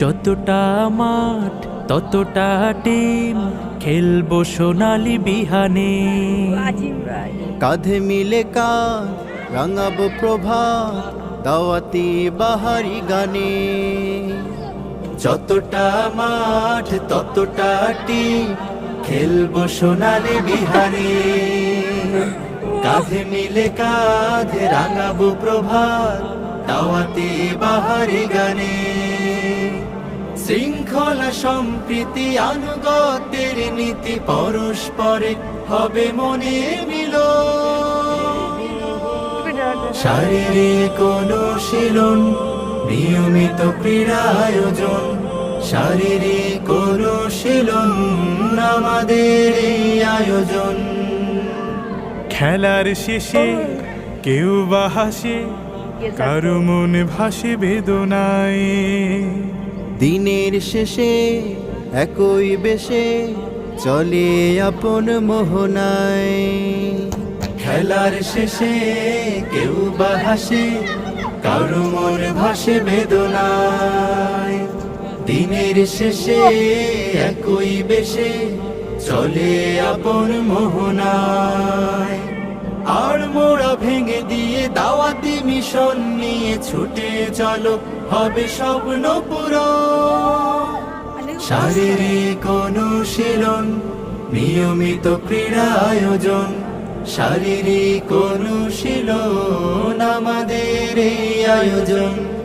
যতটা মাঠ ততটা টিম, খেলবো সোনালি বিহানে। কাঁধে মিলে কাঁধ রাঙাবো প্রভাত, দাওয়াতি বাহারি গানে। যতটা মাঠ ততটা টিম, খেলবো সোনালি বিহানে। কাঁধে মিলে কাঁধ রাঙাবো প্রভাত, দাওয়াতি বাহারি গানে। শৃঙ্খলা সম্প্রীতি আনুগত্যের নীতি, পরস্পরে হবে মনে মিল। শারীরিক অনুশীলন, নিয়মিত ক্রীড়া আয়োজন। শারীরিক অনুশীলন আমাদের এই আয়োজন। খেলার শেষে কেউ বা হাসে, কারো মন ভাসে বেদনায়। দিনের শেষে একই বেশে চলে আপন মোহনায়। খেলার শেষে কেউ বা হাসে, কারো মন ভাসে বেদনায়। দিনের শেষে একই বেশে চলে আপন মোহনায়। আর মোড়া ভেঙে দিয়ে দাওয়াতি মিশন নিয়ে ছুটে চলো, হবে স্বপ্ন পূরণ। শারীরিক অনুশীলন, নিয়মিত ক্রীড়া আয়োজন। শারীরিক অনুশীলন আমাদের এই আয়োজন।